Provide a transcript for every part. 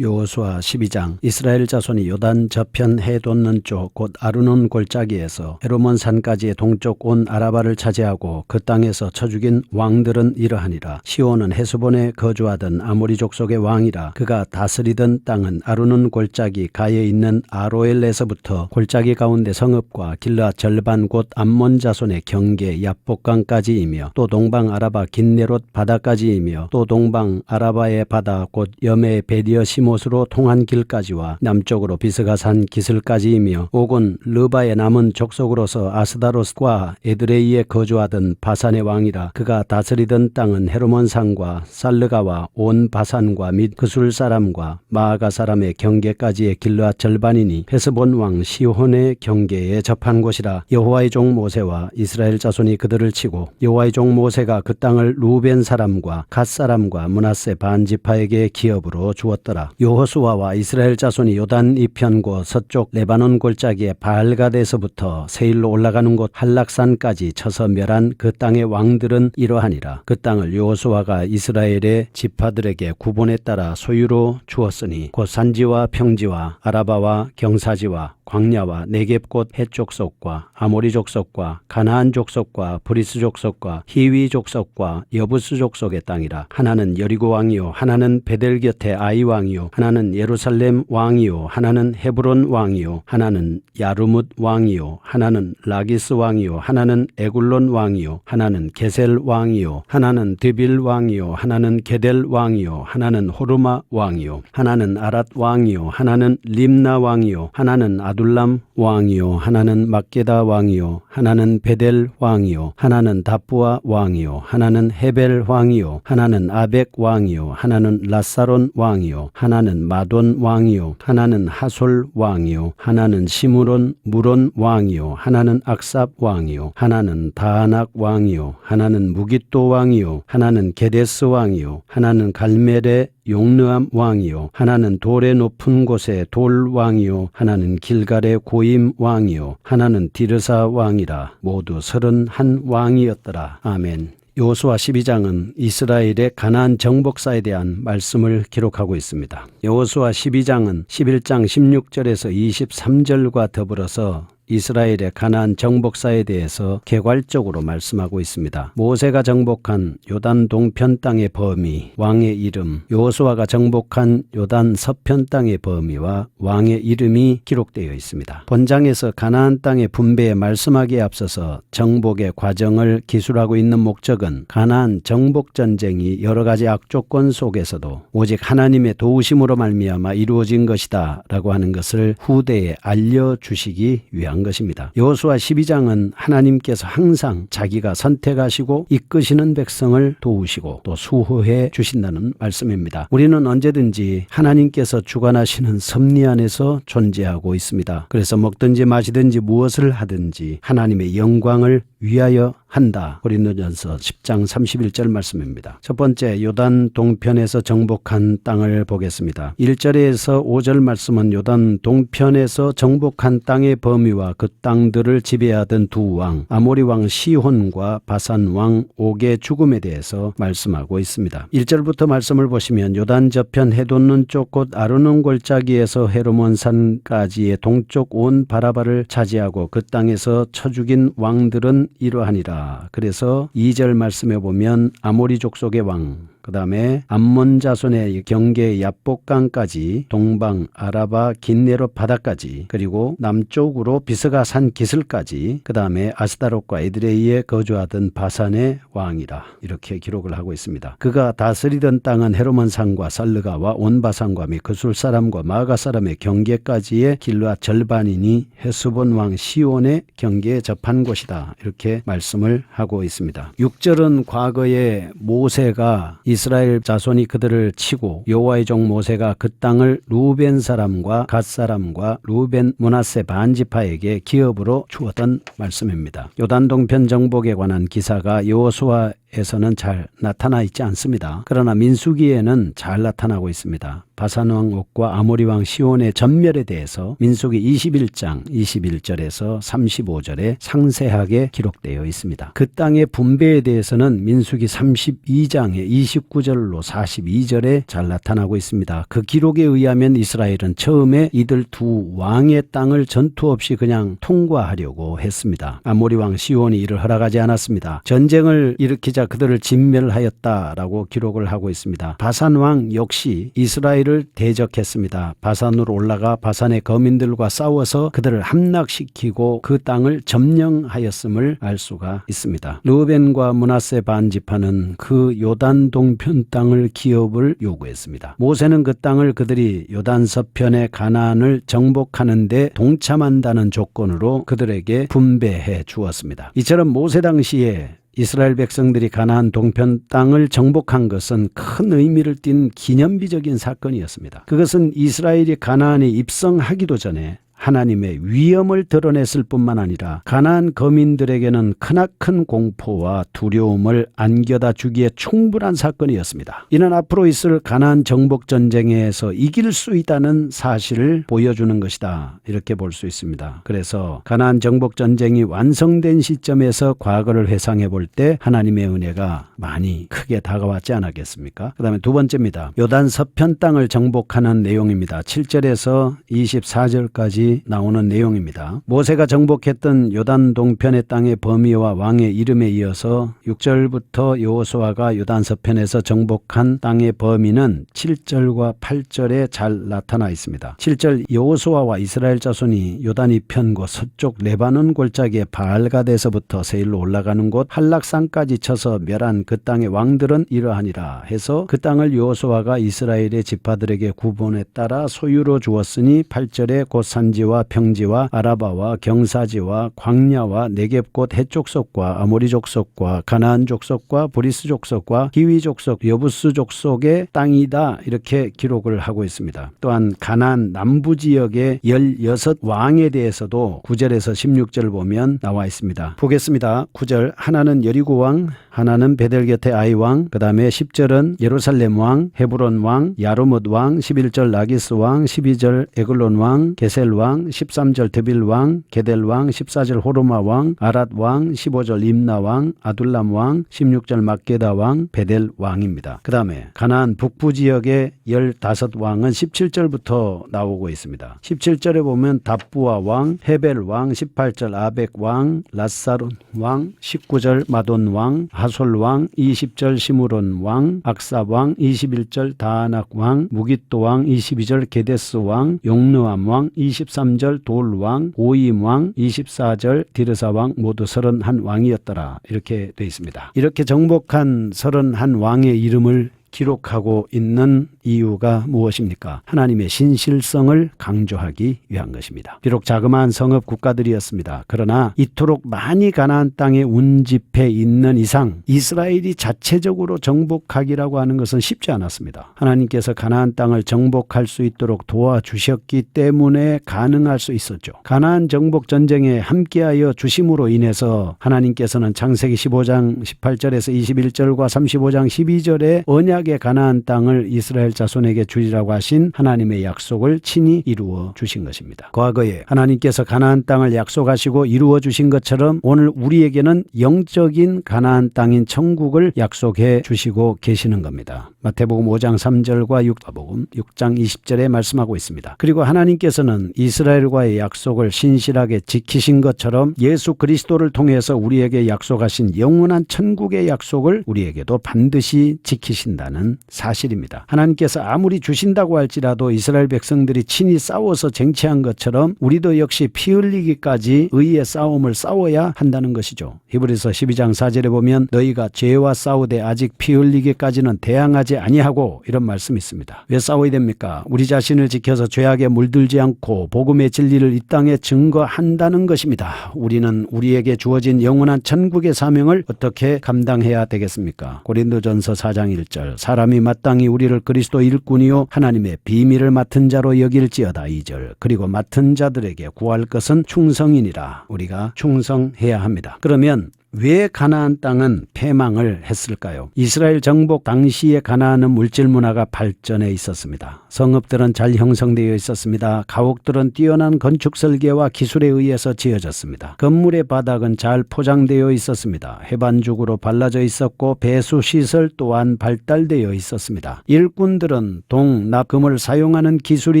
여호수아 12장. 이스라엘 자손이 요단 저편 해 돋는 쪽 곧 아르논 골짜기에서 헤르몬 산까지의 동쪽 온 아라바를 차지하고 그 땅에서 쳐 죽인 왕들은 이러하니라. 시온은 헤스본에 거주하던 아모리 족속의 왕이라. 그가 다스리던 땅은 아르논 골짜기 가에 있는 아로엘에서부터 골짜기 가운데 성읍과 길르앗 절반 곧 암몬 자손의 경계 야복강까지이며 또 동방 아라바 긴네롯 바다까지이며 또 동방 아라바의 바다 곧 여메 베디어 시못으로 통한 길까지와 남쪽으로 비스가산 기슬까지이며 오곤 르바의 남은 족속으로서 아스다롯과 에드레이에 거주하던 바산의 왕이라. 그가 다스리던 땅은 헤르몬 산과 살르가와 온 바산과 및 그술 사람과 마아가 사람의 경계까지의 길르앗 절반이니 헤스본 왕 시혼의 경계에 접한 곳이라. 여호와의 종 모세와 이스라엘 자손이 그들을 치고 여호와의 종 모세가 그 땅을 루벤 사람과 갓 사람과 므낫세 반 지파에게 기업으로 주었더라. 여호수아와 이스라엘 자손이 요단 이편고 서쪽 레바논 골짜기의 바알갓에서부터 세일로 올라가는 곳 한락산까지 쳐서 멸한 그 땅의 왕들은 이러하니라. 그 땅을 여호수아가 이스라엘의 지파들에게 구본에 따라 소유로 주었으니 곧 산지와 평지와 아라바와 경사지와 광야와 네겝 곧 해족속과 아모리 족속과 가나안 족속과 브리스 족속과 히위 족속과 여부스 족속의 땅이라. 하나는 여리고 왕이요 하나는 베델 곁에 아이 왕이요 하나는 예루살렘 왕이요 하나는 헤브론 왕이요 하나는 야르뭇 왕이요 하나는 라기스 왕이요 하나는 에굴론 왕이요 하나는 게셀 왕이요 하나는 드빌 왕이요 하나는 게델 왕이요 하나는 호르마 왕이요 하나는 아랏 왕이요 하나는 림나 왕이요 하나는 아둘람 왕이요 하나는 막게다 왕이요 하나는 베델 왕이요 하나는 다부아 왕이요 하나는 헤벨 왕이요 하나는 아벡 왕이요 하나는 라사론 왕이요 하나는 마돈 왕이요 하나는 하솔 왕이요 하나는 시므론 무론 왕이요 하나는 악삽 왕이요 하나는 다하낙 왕이요 하나는 무깃도 왕이요 하나는 게데스 왕이요 하나는 갈멜의 용르암 왕이요 하나는 돌의 높은 곳에 돌 왕이요 하나는 길갈의 고임 왕이요 하나는 디르사 왕이라. 모두 31 왕이었더라. 아멘. 여호수아 12장은 이스라엘의 가나안 정복사에 대한 말씀을 기록하고 있습니다. 여호수아 12장은 11장 16절에서 23절과 더불어서 이스라엘의 가나안 정복사에 대해서 개괄적으로 말씀하고 있습니다. 모세가 정복한 요단 동편 땅의 범위, 왕의 이름, 여호수아가 정복한 요단 서편 땅의 범위와 왕의 이름이 기록되어 있습니다. 본장에서 가나안 땅의 분배에 말씀하기에 앞서서 정복의 과정을 기술하고 있는 목적은 가나안 정복 전쟁이 여러 가지 악조건 속에서도 오직 하나님의 도우심으로 말미암아 이루어진 것이다 라고 하는 것을 후대에 알려주시기 위한 것입니다. 여호수아 12장은 하나님께서 항상 자기가 선택하시고 이끄시는 백성을 도우시고 또 수호해 주신다는 말씀입니다. 우리는 언제든지 하나님께서 주관하시는 섭리 안에서 존재하고 있습니다. 그래서 먹든지 마시든지 무엇을 하든지 하나님의 영광을 위하여 한다. 고린도전서 10장 31절 말씀입니다. 첫 번째, 요단 동편에서 정복한 땅을 보겠습니다. 1절에서 5절 말씀은 요단 동편에서 정복한 땅의 범위와 그 땅들을 지배하던 두 왕, 아모리 왕 시혼과 바산 왕 옥의 죽음에 대해서 말씀하고 있습니다. 1절부터 말씀을 보시면 요단 저편 해 돋는 쪽 곧 아르논 골짜기에서 헤르몬 산까지의 동쪽 온 바라바를 차지하고 그 땅에서 쳐 죽인 왕들은 이러하니라. 그래서 2절 말씀에 보면 아모리 족속의 왕, 그 다음에 암몬 자손의 경계 야복강까지 동방 아라바 긴네롯 바다까지 그리고 남쪽으로 비스가 산 기슬까지 그 다음에 아스다롯과 에드레이에 거주하던 바산의 왕이라 이렇게 기록을 하고 있습니다. 그가 다스리던 땅은 헤르몬 산과 살르가와 온 바산과 및 그술 사람과 마아가 사람의 경계까지의 길르앗 절반이니 헤스본 왕 시온의 경계에 접한 곳이다 이렇게 말씀을 하고 있습니다. 6절은 과거에 모세가 이스라엘 자손이 그들을 치고 여호와의 종 모세가 그 땅을 루벤 사람과 갓 사람과 루벤 므낫세 반 지파에게 기업으로 주었던 말씀입니다. 요단 동편 정복에 관한 기사가 여호수아 민수기에서는 잘 나타나 있지 않습니다. 그러나 민수기에는 잘 나타나고 있습니다. 바산왕 옥과 아모리왕 시온의 전멸에 대해서 민수기 21장 21절에서 35절에 상세하게 기록되어 있습니다. 그 땅의 분배에 대해서는 민수기 32장의 29절로 42절에 잘 나타나고 있습니다. 그 기록에 의하면 이스라엘은 처음에 이들 두 왕의 땅을 전투 없이 그냥 통과하려고 했습니다. 아모리왕 시온이 이를 허락하지 않았습니다. 전쟁을 일으키자 그들을 진멸하였다라고 기록을 하고 있습니다. 바산왕 역시 이스라엘을 대적했습니다. 바산으로 올라가 바산의 거민들과 싸워서 그들을 함락시키고 그 땅을 점령하였음을 알 수가 있습니다. 르우벤과 므낫세 반지파는 그 요단 동편 땅을 기업을 요구했습니다. 모세는 그 땅을 그들이 요단 서편의 가나안을 정복하는 데 동참한다는 조건으로 그들에게 분배해 주었습니다. 이처럼 모세 당시에 이스라엘 백성들이 가나안 동편 땅을 정복한 것은 큰 의미를 띤 기념비적인 사건이었습니다. 그것은 이스라엘이 가나안에 입성하기도 전에 하나님의 위엄을 드러냈을 뿐만 아니라 가나안 거민들에게는 크나큰 공포와 두려움을 안겨다 주기에 충분한 사건이었습니다. 이는 앞으로 있을 가나안 정복 전쟁에서 이길 수 있다는 사실을 보여주는 것이다. 이렇게 볼 수 있습니다. 그래서 가나안 정복 전쟁이 완성된 시점에서 과거를 회상해 볼 때 하나님의 은혜가 많이 크게 다가왔지 않았겠습니까? 그 다음에 두 번째입니다. 요단 서편 땅을 정복하는 내용입니다. 7절에서 24절까지 나오는 내용입니다. 모세가 정복했던 요단 동편의 땅의 범위와 왕의 이름에 이어서 6절부터 여호수아가 요단 서편에서 정복한 땅의 범위는 7절과 8절에 잘 나타나 있습니다. 7절 여호수아와 이스라엘 자손이 요단 이편과 서쪽 레바논 골짜기의 바알가데서부터 세일로 올라가는 곳 한락산까지 쳐서 멸한 그 땅의 왕들은 이러하니라 해서 그 땅을 여호수아가 이스라엘의 지파들에게 구분에 따라 소유로 주었으니 8절에 곧 산지와 평지와 아라바와 경사지와 광야와 네겝 곧 헷족속과 아모리 족속과 가나안 족속과 브리스 족속과 히위 족속 여부스 족속의 땅이다 이렇게 기록을 하고 있습니다. 또한 가나안 남부 지역의 16왕에 대해서도 9절에서 16절 보면 나와 있습니다. 보겠습니다. 9절 하나는 여리고 왕, 하나는 베델 곁의 아이 왕, 그 다음에 10절은 예루살렘 왕, 헤브론 왕, 야르뭇 왕, 11절 라기스 왕, 12절 에글론 왕, 게셀 왕, 13절 드빌 왕, 게델 왕, 14절 호르마 왕, 아랏 왕, 15절 임나 왕, 아둘람 왕, 16절 막게다 왕, 베델 왕입니다. 그 다음에 가나안 북부 지역의 15왕은 17절부터 나오고 있습니다. 17절에 보면 답부아 왕, 헤벨 왕, 18절 아벡 왕, 라사론 왕, 19절 마돈 왕, 하솔 왕, 20절 시므론 왕, 악사 왕, 21절 다아낙 왕, 무깃도 왕, 22절 게데스 왕, 용르암 왕, 23절 돌 왕, 오임 왕, 24절 디르사 왕 모두 31왕이었더라. 이렇게 되어 있습니다. 이렇게 정복한 31왕의 이름을 기록하고 있는 이유가 무엇입니까? 하나님의 신실성을 강조하기 위한 것입니다. 비록 자그마한 성읍 국가들이었습니다. 그러나 이토록 많이 가나안 땅에 운집해 있는 이상 이스라엘이 자체적으로 정복하기라고 하는 것은 쉽지 않았습니다. 하나님께서 가나안 땅을 정복할 수 있도록 도와주셨기 때문에 가능할 수 있었죠. 가나안 정복 전쟁에 함께하여 주심으로 인해서 하나님께서는 창세기 15장 18절에서 21절과 35장 12절에 언약의 가나안 땅을 이스라엘 자손에게 주리라고 하신 하나님의 약속을 친히 이루어 주신 것입니다. 과거에 하나님께서 가나안 땅을 약속하시고 이루어 주신 것처럼 오늘 우리에게는 영적인 가나안 땅인 천국을 약속해 주시고 계시는 겁니다. 마태복음 5장 3절과 마태복음 6장 20절에 말씀하고 있습니다. 그리고 하나님께서는 이스라엘과의 약속을 신실하게 지키신 것처럼 예수 그리스도를 통해서 우리에게 약속하신 영원한 천국의 약속을 우리에게도 반드시 지키신다는 사실입니다. 하나님께서 아무리 주신다고 할지라도 이스라엘 백성들이 친히 싸워서 쟁취한 것처럼 우리도 역시 피 흘리기까지 의의 싸움을 싸워야 한다는 것이죠. 히브리서 12장 4절에 보면 너희가 죄와 싸우되 아직 피 흘리기까지는 대항하지 아니하고 이런 말씀이 있습니다. 왜 싸워야 됩니까? 우리 자신을 지켜서 죄악에 물들지 않고 복음의 진리를 이 땅에 증거한다는 것입니다. 우리는 우리에게 주어진 영원한 천국의 사명을 어떻게 감당해야 되겠습니까? 고린도전서 4장 1절 사람이 마땅히 우리를 그리스도 일꾼이요 하나님의 비밀을 맡은 자로 여길지어다 2절 그리고 맡은 자들에게 구할 것은 충성이니라. 우리가 충성해야 합니다. 그러면 왜 가나안 땅은 패망을 했을까요? 이스라엘 정복 당시의 가나안은 물질 문화가 발전해 있었습니다. 성읍들은 잘 형성되어 있었습니다. 가옥들은 뛰어난 건축 설계와 기술에 의해서 지어졌습니다. 건물의 바닥은 잘 포장되어 있었습니다. 해반죽으로 발라져 있었고 배수 시설 또한 발달되어 있었습니다. 일꾼들은 동, 납, 금을 사용하는 기술이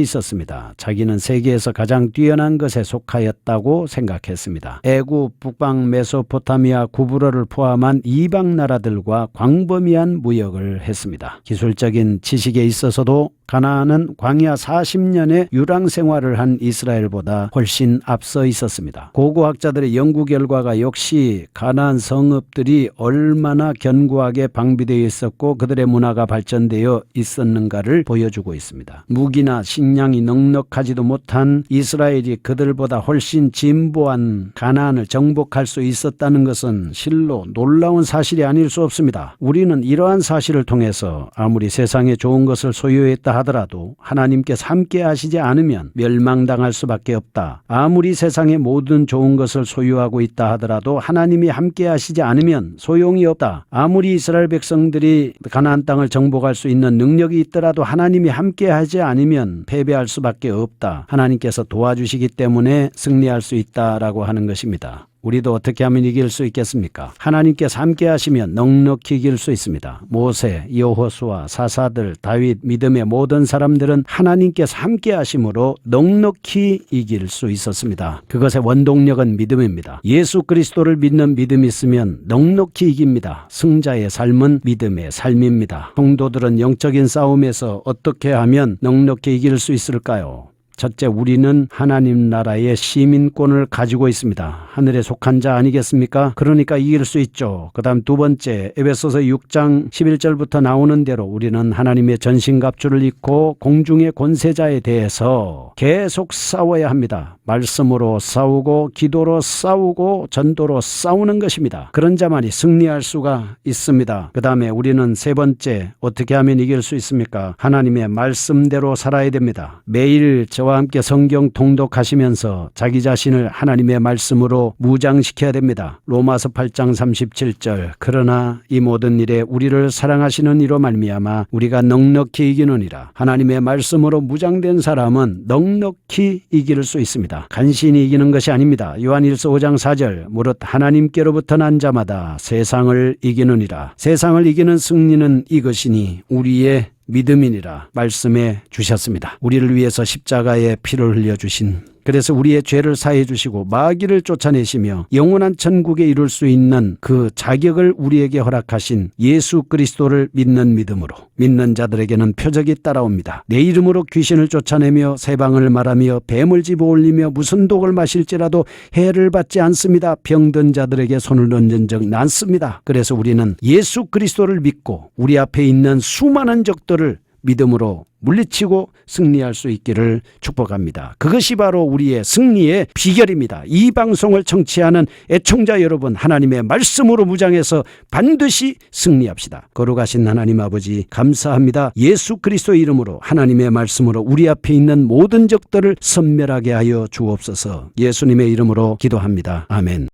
있었습니다. 자기는 세계에서 가장 뛰어난 것에 속하였다고 생각했습니다. 애굽, 북방, 메소포타미아, 구부로를 포함한 이방 나라들과 광범위한 무역을 했습니다. 기술적인 지식에 있어서도 가나안은 광야 40년의 유랑 생활을 한 이스라엘보다 훨씬 앞서 있었습니다. 고고학자들의 연구 결과가 역시 가나안 성읍들이 얼마나 견고하게 방비되어 있었고 그들의 문화가 발전되어 있었는가를 보여주고 있습니다. 무기나 식량이 넉넉하지도 못한 이스라엘이 그들보다 훨씬 진보한 가나안을 정복할 수 있었다는 것은 실로 놀라운 사실이 아닐 수 없습니다. 우리는 이러한 사실을 통해서 아무리 세상에 좋은 것을 소유했다 하더라도 하나님께서 함께 하시지 않으면 멸망당할 수밖에 없다. 아무리 세상에 모든 좋은 것을 소유하고 있다 하더라도 하나님이 함께 하시지 않으면 소용이 없다. 아무리 이스라엘 백성들이 가나안 땅을 정복할 수 있는 능력이 있더라도 하나님이 함께 하지 않으면 패배할 수밖에 없다. 하나님께서 도와주시기 때문에 승리할 수 있다라고 하는 것입니다. 우리도 어떻게 하면 이길 수 있겠습니까? 하나님께서 함께 하시면 넉넉히 이길 수 있습니다. 모세, 여호수아, 사사들, 다윗, 믿음의 모든 사람들은 하나님께서 함께 하심으로 넉넉히 이길 수 있었습니다. 그것의 원동력은 믿음입니다. 예수 그리스도를 믿는 믿음이 있으면 넉넉히 이깁니다. 승자의 삶은 믿음의 삶입니다. 성도들은 영적인 싸움에서 어떻게 하면 넉넉히 이길 수 있을까요? 첫째, 우리는 하나님 나라의 시민권을 가지고 있습니다. 하늘에 속한 자 아니겠습니까? 그러니까 이길 수 있죠. 그 다음 두 번째, 에베소서 6장 11절부터 나오는 대로 우리는 하나님의 전신갑주를 입고 공중의 권세자에 대해서 계속 싸워야 합니다. 말씀으로 싸우고 기도로 싸우고 전도로 싸우는 것입니다. 그런 자만이 승리할 수가 있습니다. 그 다음에 우리는 세 번째, 어떻게 하면 이길 수 있습니까? 하나님의 말씀대로 살아야 됩니다. 매일 저와 함께 성경 통독하시면서 자기 자신을 하나님의 말씀으로 무장시켜야 됩니다. 로마서 8장 37절, 그러나 이 모든 일에 우리를 사랑하시는 이로 말미암아 우리가 넉넉히 이기느니라. 하나님의 말씀으로 무장된 사람은 넉넉히 이길 수 있습니다. 간신히 이기는 것이 아닙니다. 요한일서 5장 4절, 무릇 하나님께로부터 난 자마다 세상을 이기느니라. 세상을 이기는 승리는 이것이니 우리의 믿음이니라 말씀해 주셨습니다. 우리를 위해서 십자가에 피를 흘려주신, 그래서 우리의 죄를 사해 주시고 마귀를 쫓아내시며 영원한 천국에 이룰 수 있는 그 자격을 우리에게 허락하신 예수 그리스도를 믿는 믿음으로 믿는 자들에게는 표적이 따라옵니다. 내 이름으로 귀신을 쫓아내며 새방을 말하며 뱀을 집어올리며 무슨 독을 마실지라도 해를 받지 않습니다. 병든 자들에게 손을 얹은 적 많습니다. 그래서 우리는 예수 그리스도를 믿고 우리 앞에 있는 수많은 적들을 믿음으로 물리치고 승리할 수 있기를 축복합니다. 그것이 바로 우리의 승리의 비결입니다. 이 방송을 청취하는 애청자 여러분, 하나님의 말씀으로 무장해서 반드시 승리합시다. 거룩하신 하나님 아버지, 감사합니다. 예수 그리스도의 이름으로 하나님의 말씀으로 우리 앞에 있는 모든 적들을 선멸하게 하여 주옵소서. 예수님의 이름으로 기도합니다. 아멘.